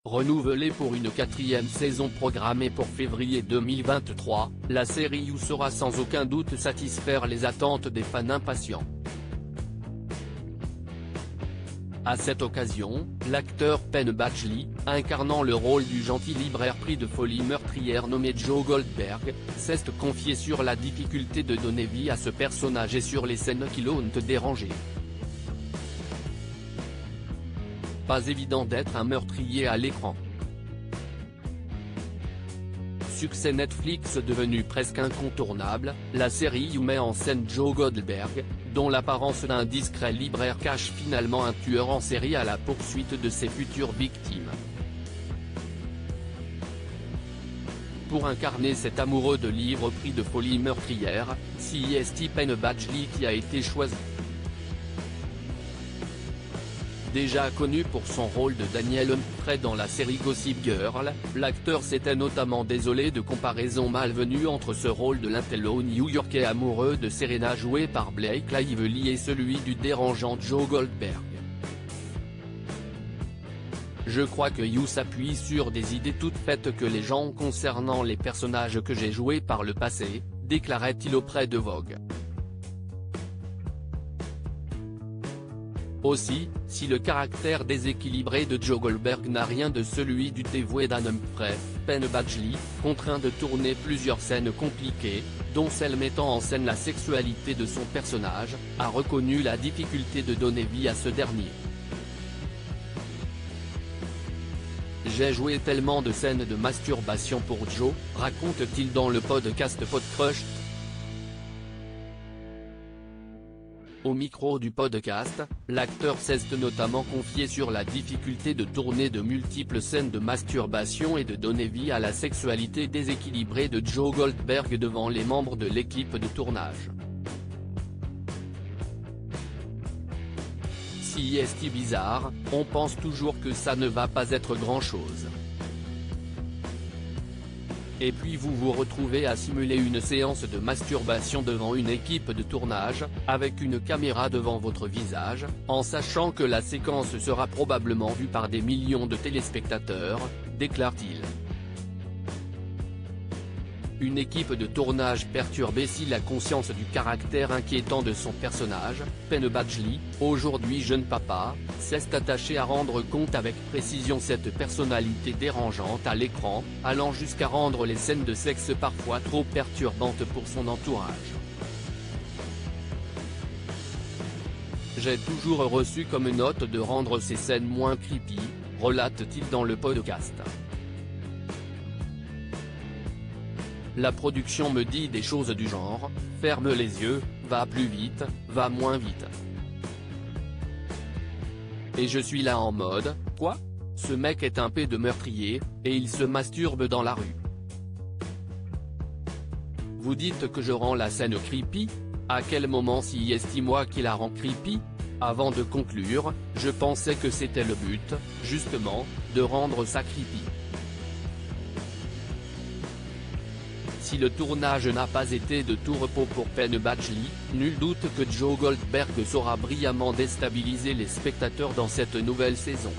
Renouvelée pour une 4e saison programmée pour février 2023, la série You saura sans aucun doute satisfaire les attentes des fans impatients. À cette occasion, l'acteur Penn Badgley, incarnant le rôle du gentil libraire pris de folie meurtrière nommé Joe Goldberg, s'est confié sur la difficulté de donner vie à ce personnage et sur les scènes qui l'ont dérangé. Pas évident d'être un meurtrier à l'écran. Succès Netflix devenu presque incontournable, la série You met en scène Joe Goldberg, dont l'apparence d'un discret libraire cache finalement un tueur en série à la poursuite de ses futures victimes. Pour incarner cet amoureux de livres pris de folie meurtrière, c'est Penn Badgley qui a été choisi. Déjà connu pour son rôle de Daniel Humphrey dans la série Gossip Girl, l'acteur s'était notamment désolé de comparaisons malvenues entre ce rôle de l'intello new-yorkais amoureux de Serena joué par Blake Lively et celui du dérangeant Joe Goldberg. Je crois que You s'appuie sur des idées toutes faites que les gens concernant les personnages que j'ai joués par le passé, déclarait-il auprès de Vogue. Aussi, si le caractère déséquilibré de Joe Goldberg n'a rien de celui du dévoué Dan Humphrey, Penn Badgley, contraint de tourner plusieurs scènes compliquées, dont celle mettant en scène la sexualité de son personnage, a reconnu la difficulté de donner vie à ce dernier. J'ai joué tellement de scènes de masturbation pour Joe, raconte-t-il dans le podcast Podcrush. Au micro du podcast, l'acteur s'est notamment confié sur la difficulté de tourner de multiples scènes de masturbation et de donner vie à la sexualité déséquilibrée de Joe Goldberg devant les membres de l'équipe de tournage. C'est bizarre, on pense toujours que ça ne va pas être grand-chose. Et puis vous vous retrouvez à simuler une séance de masturbation devant une équipe de tournage, avec une caméra devant votre visage, en sachant que la séquence sera probablement vue par des millions de téléspectateurs, déclare-t-il. Une équipe de tournage perturbée si la conscience du caractère inquiétant de son personnage, Penn Badgley, aujourd'hui jeune papa, s'est attaché à rendre compte avec précision cette personnalité dérangeante à l'écran, allant jusqu'à rendre les scènes de sexe parfois trop perturbantes pour son entourage. J'ai toujours reçu comme note de rendre ces scènes moins creepy, relate-t-il dans le podcast. La production me dit des choses du genre, ferme les yeux, va plus vite, va moins vite. Et je suis là en mode, quoi ? Ce mec est un P de meurtrier, et il se masturbe dans la rue. Vous dites que je rends la scène creepy ? À quel moment c'est moi qui la rend creepy ? Avant de conclure, je pensais que c'était le but, justement, de rendre ça creepy. Si le tournage n'a pas été de tout repos pour Penn Badgley, nul doute que Joe Goldberg saura brillamment déstabiliser les spectateurs dans cette nouvelle saison.